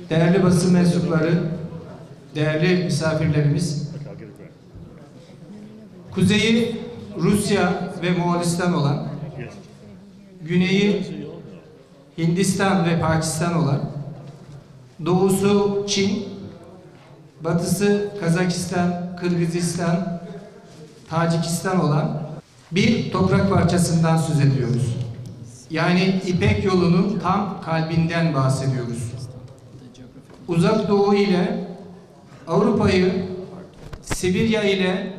Değerli basın mensupları, değerli misafirlerimiz, kuzeyi Rusya ve Moğolistan olan, güneyi Hindistan ve Pakistan olan, doğusu Çin, batısı Kazakistan, Kırgızistan, Tacikistan olan bir toprak parçasından söz ediyoruz. Yani İpek yolunun tam kalbinden bahsediyoruz. Uzak Doğu ile Avrupa'yı, Sibirya ile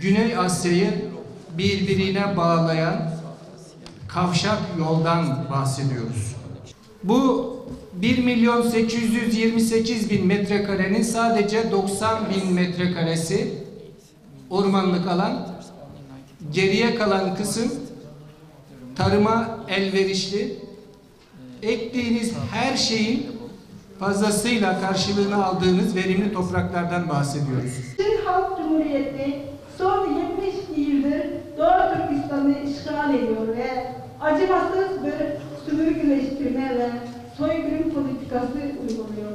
Güney Asya'yı birbirine bağlayan kavşak yoldan bahsediyoruz. Bu 1.828.000 metrekarenin sadece 90.000 metrekaresi ormanlık alan, geriye kalan kısım tarıma elverişli, ektiğiniz her şeyin fazlasıyla karşılığını aldığınız verimli topraklardan bahsediyoruz. Türk Halk Cumhuriyeti son 72 yıldır Doğu Türkistan'ı işgal ediyor ve acımasız bir sömürgeleştirme ve soykırım politikası uyguluyor.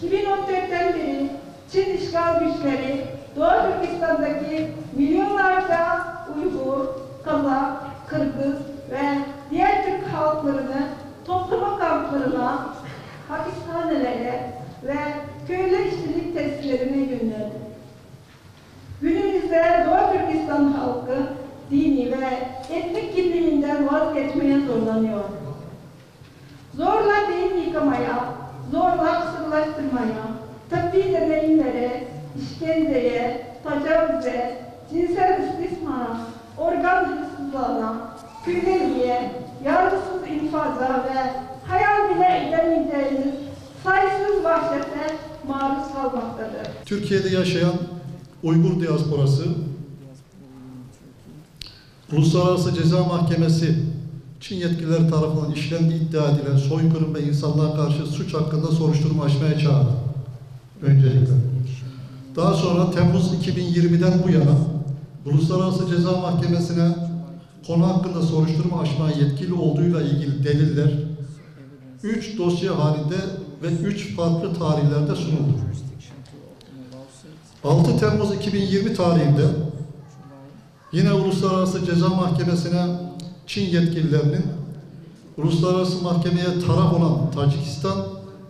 2014'ten beri Çin işgal güçleri Doğu Türkistan'daki milyonlarca Uygur, Kazak, Kırgız ve diğer Türk halklarını toplama kamplarına, hapishanelere ve köylü işçilik tesislerine gönderdi. Günümüzde Doğu Türkistan halkı dini ve etnik kimliğinden vazgeçmeye zorlanıyor. Zorla beyin yıkamaya, zorla kısırlaştırmaya, tıbbi deneyimlere, işkenceye, tecavüze, cinsel istismara, organ hırsızlığına, köleliğe, yargısız infaza ve hayal bile edemeyeceğiniz sayısız vahşete maruz kalmaktadır. Türkiye'de yaşayan Uygur diasporası, Uluslararası Ceza Mahkemesi Çin yetkilileri tarafından işlendiği iddia edilen soykırım ve insanlığa karşı suç hakkında soruşturma açmaya çağırdı. Öncelikle. Daha sonra Temmuz 2020'den bu yana Uluslararası Ceza Mahkemesi'ne konu hakkında soruşturma açmaya yetkili olduğuyla ilgili deliller 3 dosya halinde ve 3 farklı tarihlerde sunuldu. 6 Temmuz 2020 tarihinde yine Uluslararası Ceza Mahkemesi'ne Çin yetkililerinin Uluslararası Mahkemeye taraf olan Tacikistan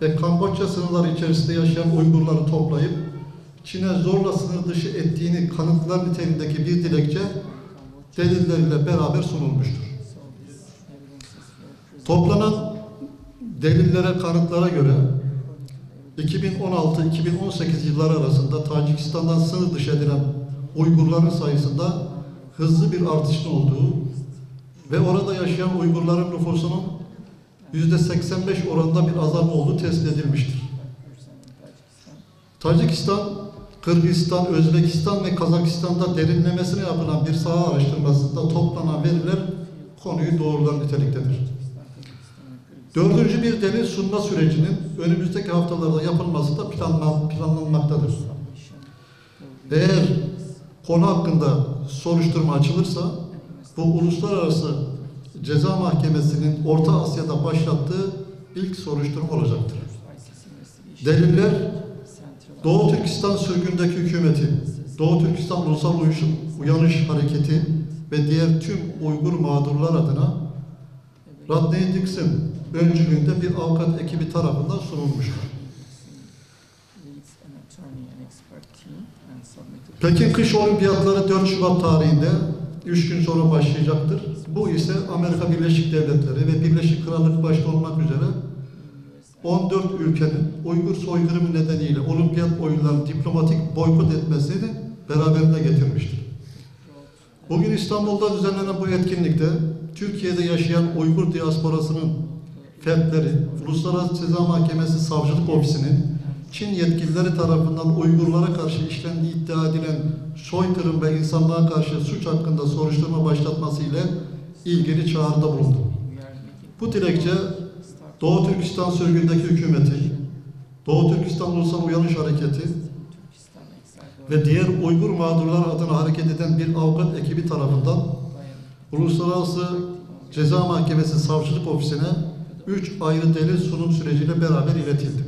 ve Kamboçya sınırları içerisinde yaşayan Uygurları toplayıp Çin'e zorla sınır dışı ettiğini kanıtlar niteliğindeki bir dilekçe delilleriyle beraber sunulmuştur. Toplanan delillere, kanıtlara göre 2016-2018 yılları arasında Tacikistan'dan sınır dışı edilen Uygurların sayısında hızlı bir artışın olduğu ve orada yaşayan Uygurların nüfusunun %85 oranında bir azalma olduğu tespit edilmiştir. Tacikistan, Kırgızistan, Özbekistan ve Kazakistan'da derinlemesine yapılan bir saha araştırmasında toplanan veriler konuyu doğrular niteliktedir. Dördüncü bir delil sunma sürecinin önümüzdeki haftalarda yapılması da planlanmaktadır. Eğer konu hakkında soruşturma açılırsa, bu Uluslararası Ceza Mahkemesi'nin Orta Asya'da başlattığı ilk soruşturma olacaktır. Deliller, Doğu Türkistan sürgündeki hükümeti, Doğu Türkistan Ulusal Uyanış Hareketi ve diğer tüm Uygur mağdurlar adına Rodney Dixon öncülüğünde bir avukat ekibi tarafından sunulmuştur. Pekin Kış Olimpiyatları 4 Şubat tarihinde 3 gün sonra başlayacaktır. Bu ise Amerika Birleşik Devletleri ve Birleşik Krallık başta olmak üzere 14 ülkenin Uygur soykırımı nedeniyle olimpiyat oyunlarını diplomatik boykot etmesini beraberinde getirmiştir. Bugün İstanbul'da düzenlenen bu etkinlikte Türkiye'de yaşayan Uygur diasporasının fertleri, Uluslararası Ceza Mahkemesi Savcılık Ofisi'nin Çin yetkilileri tarafından Uygurlara karşı işlendiği iddia edilen soykırım ve insanlığa karşı suç hakkında soruşturma başlatması ile ilgili çağrıda bulundu. Bu dilekçe Doğu Türkistan sürgündeki hükümeti, Doğu Türkistan Ulusal Uyanış Hareketi ve diğer Uygur mağdurlar adına hareket eden bir avukat ekibi tarafından Uluslararası Ceza Mahkemesi Savcılık Ofisi'ne 3 ayrı delil sunum süreciyle beraber iletildi.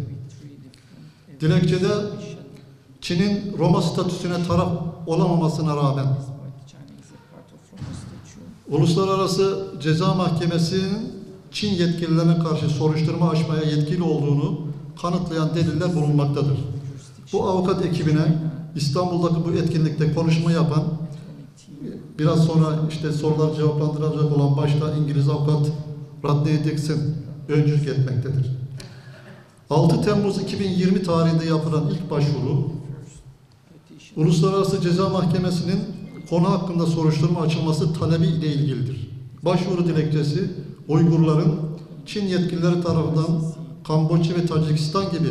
Dilekçede Çin'in Roma statüsüne taraf olamamasına rağmen Uluslararası Ceza Mahkemesi'nin Çin yetkililerine karşı soruşturma açmaya yetkili olduğunu kanıtlayan deliller bulunmaktadır. Bu avukat ekibine İstanbul'daki bu etkinlikte konuşma yapan, biraz sonra işte sorular cevaplandıracak olan başta İngiliz avukat Rodney Dixon öncülük etmektedir. 6 Temmuz 2020 tarihinde yapılan ilk başvuru, Uluslararası Ceza Mahkemesi'nin konu hakkında soruşturma açılması talebi ile ilgilidir. Başvuru dilekçesi, Uygurların Çin yetkilileri tarafından Kamboçya ve Tacikistan gibi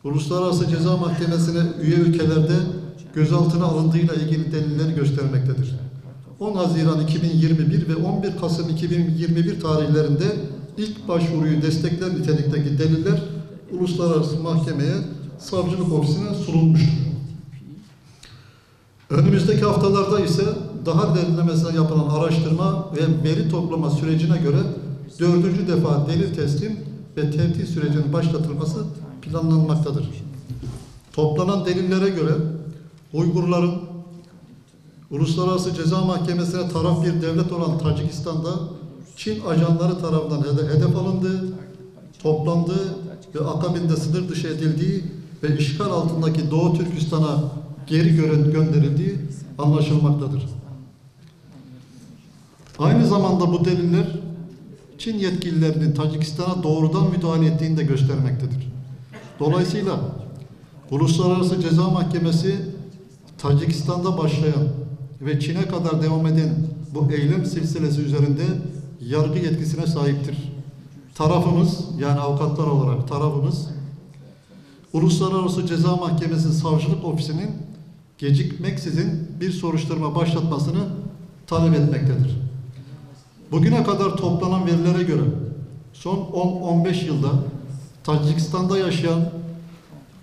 Uluslararası Ceza Mahkemesi'ne üye ülkelerde gözaltına alındığıyla ilgili delilleri göstermektedir. 10 Haziran 2021 ve 11 Kasım 2021 tarihlerinde ilk başvuruyu destekler nitelikteki deliller Uluslararası Mahkemeye, Savcılık Ofisi'ne sunulmuştur. Önümüzdeki haftalarda ise daha derinlemesine yapılan araştırma ve veri toplama sürecine göre 4. defa delil teslim ve tevdi sürecinin başlatılması planlanmaktadır. Toplanan delillere göre Uygurların Uluslararası Ceza Mahkemesi'ne taraf bir devlet olan Tacikistan'da Çin ajanları tarafından hedef alındığı, toplandığı ve akabinde sınır dışı edildiği ve işgal altındaki Doğu Türkistan'a geri gönderildiği anlaşılmaktadır. Aynı zamanda bu deliller Çin yetkililerinin Tacikistan'a doğrudan müdahale ettiğini de göstermektedir. Dolayısıyla Uluslararası Ceza Mahkemesi Tacikistan'da başlayan ve Çin'e kadar devam eden bu eylem silsilesi üzerinde yargı yetkisine sahiptir. Tarafımız, yani avukatlar olarak tarafımız, Uluslararası Ceza Mahkemesi Savcılık Ofisi'nin gecikmeksizin bir soruşturma başlatmasını talep etmektedir. Bugüne kadar toplanan verilere göre son 10-15 yılda Tacikistan'da yaşayan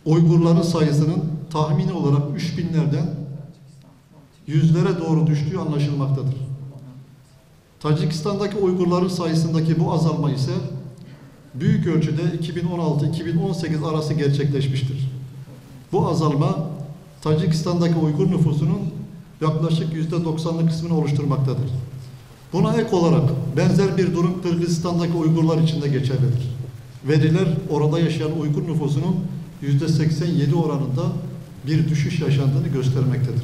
Uygurların sayısının tahmini olarak 3000'lerden yüzlere doğru düştüğü anlaşılmaktadır. Tacikistan'daki Uygurların sayısındaki bu azalma ise büyük ölçüde 2016-2018 arası gerçekleşmiştir. Bu azalma Tacikistan'daki Uygur nüfusunun yaklaşık %90'lık kısmını oluşturmaktadır. Buna ek olarak benzer bir durum Kırgızistan'daki Uygurlar için de geçerlidir. Veriler orada yaşayan Uygur nüfusunun %87 oranında bir düşüş yaşandığını göstermektedir.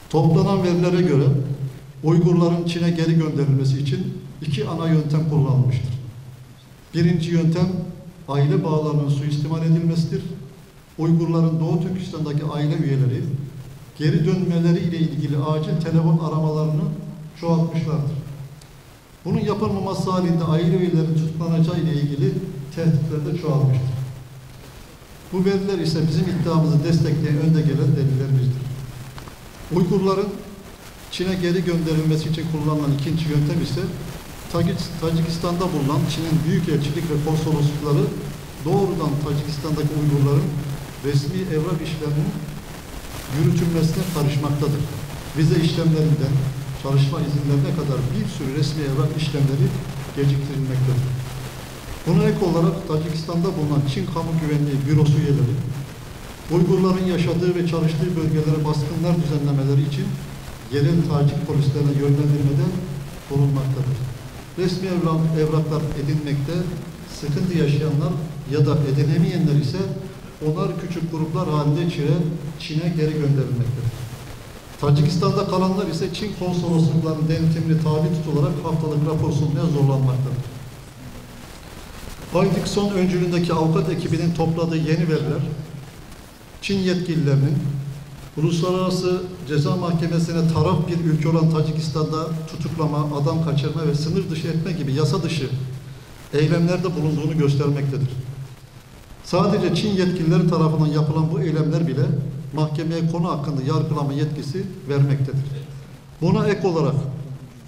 Toplanan verilere göre Uygurların Çin'e geri gönderilmesi için 2 ana yöntem kullanılmıştır. Birinci yöntem aile bağlarının suistimal edilmesidir. Uygurların Doğu Türkistan'daki aile üyeleri geri dönmeleri ile ilgili acil telefon aramalarını çoğaltmışlardır. Bunun yapılmaması halinde aile üyelerinin tutuklanacağı ile ilgili tehditler de çoğalmıştır. Bu veriler ise bizim iddiamızı destekleyen önde gelen delillerimizdir. Uygurların Çin'e geri gönderilmesi için kullanılan ikinci yöntem ise Tacikistan'da bulunan Çin'in büyükelçilik ve konsoloslukları doğrudan Tacikistan'daki Uygurların resmi evrak işlerinin yürütülmesine karışmaktadır. Vize işlemlerinden çalışma izinlerine kadar bir sürü resmi evrak işlemleri geciktirilmektedir. Buna ek olarak Tacikistan'da bulunan Çin Kamu Güvenliği Bürosu üyeleri Uygurların yaşadığı ve çalıştığı bölgelere baskınlar düzenlemeleri için yerel Tacik polislerine yönlendirmede bulunmaktadır. Resmi evraklar edinmekte sıkıntı yaşayanlar ya da edinemeyenler ise onar küçük gruplar halinde Çin'e geri gönderilmektedir. Tacikistan'da kalanlar ise Çin konsolosluklarının denetimine tabi tutularak haftalık rapor sunmaya zorlanmaktadır. Bay Dixon öncülüğündeki avukat ekibinin topladığı yeni veriler, Çin yetkililerinin Uluslararası Ceza Mahkemesi'ne taraf bir ülke olan Tacikistan'da tutuklama, adam kaçırma ve sınır dışı etme gibi yasa dışı eylemlerde bulunduğunu göstermektedir. Sadece Çin yetkilileri tarafından yapılan bu eylemler bile mahkemeye konu hakkında yargılama yetkisi vermektedir. Buna ek olarak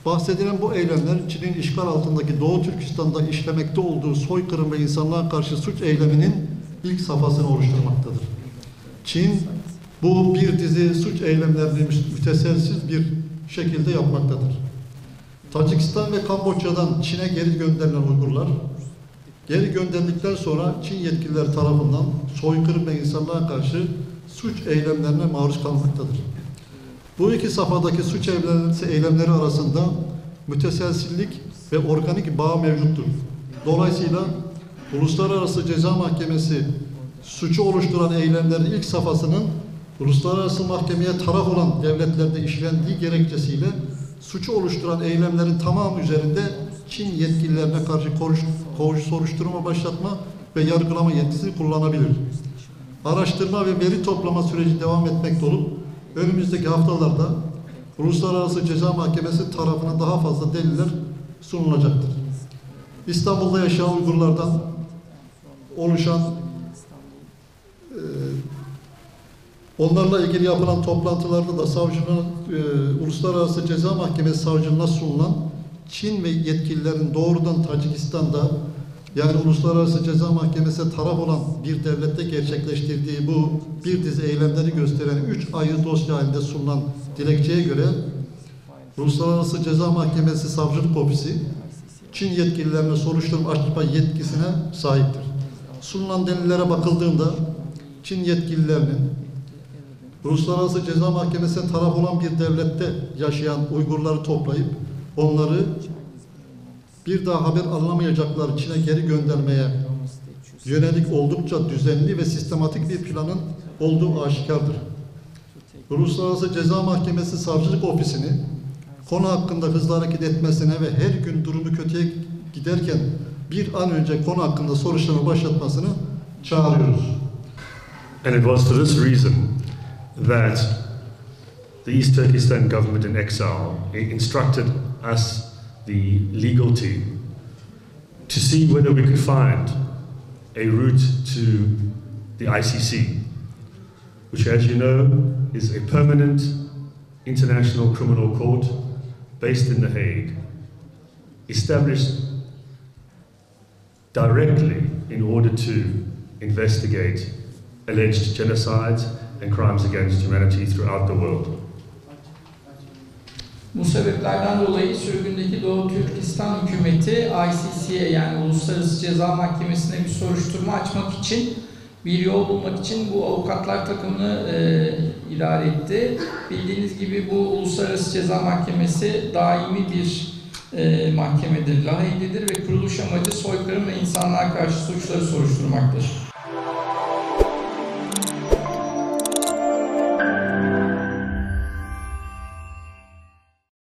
bahsedilen bu eylemler Çin'in işgal altındaki Doğu Türkistan'da işlemekte olduğu soykırım ve insanlığa karşı suç eyleminin ilk safhasını oluşturmaktadır. Çin bu bir dizi suç eylemlerini müteselsiz bir şekilde yapmaktadır. Tacikistan ve Kamboçya'dan Çin'e geri gönderilen Uygurlar, geri gönderildikten sonra Çin yetkililer tarafından soykırım ve insanlığa karşı suç eylemlerine maruz kalmaktadır. Bu iki safhadaki suç eylemleri arasında müteselsillik ve organik bağ mevcuttur. Dolayısıyla Uluslararası Ceza Mahkemesi suçu oluşturan eylemlerin ilk safhasının uluslararası mahkemeye taraf olan devletlerde işlendiği gerekçesiyle suçu oluşturan eylemlerin tamamı üzerinde Çin yetkililerine karşı soruşturma başlatma ve yargılama yetkisini kullanabilir. Araştırma ve veri toplama süreci devam etmekte olup önümüzdeki haftalarda Uluslararası Ceza Mahkemesi tarafına daha fazla deliller sunulacaktır. İstanbul'da yaşayan Uygurlardan oluşan onlarla ilgili yapılan toplantılarda da savcının Uluslararası Ceza Mahkemesi savcılığına sunulan Çin ve yetkililerin doğrudan Tacikistan'da yani Uluslararası Ceza Mahkemesi'ne taraf olan bir devlette gerçekleştirdiği bu bir dizi eylemleri gösteren 3 ayrı dosya halinde sunulan dilekçeye göre Uluslararası Ceza Mahkemesi Savcılık Ofisi Çin yetkililerine soruşturma açma yetkisine sahiptir. Sunulan delillere bakıldığında Çin yetkililerinin Uluslararası Ceza Mahkemesi'ne taraf olan bir devlette yaşayan Uygurları toplayıp onları bir daha haber alınamayacakları Çin'e geri göndermeye yönelik oldukça düzenli ve sistematik bir planın olduğu aşikardır. Uluslararası Ceza Mahkemesi Savcılık Ofisi'ni konu hakkında hızlı hareket etmesine ve her gün durumu kötüye giderken bir an önce konu hakkında soruşturma başlatmasını çağırıyoruz. And it was for this reason that the East Turkestan government in exile instructed us, the legal team, to see whether we could find a route to the ICC, which, as you know, is a permanent international criminal court based in The Hague, established directly in order to investigate alleged genocides and crimes against humanity throughout the world. Bu sebeplerden dolayı sürgündeki Doğu Türkistan hükümeti ICC'ye yani Uluslararası Ceza Mahkemesi'ne bir soruşturma açmak için bir yol bulmak için bu avukatlar takımını idare etti. Bildiğiniz gibi bu Uluslararası Ceza Mahkemesi daimi bir mahkemedir, Lahey'dedir ve kuruluş amacı soykırım ve insanlığa karşı suçları soruşturmaktır.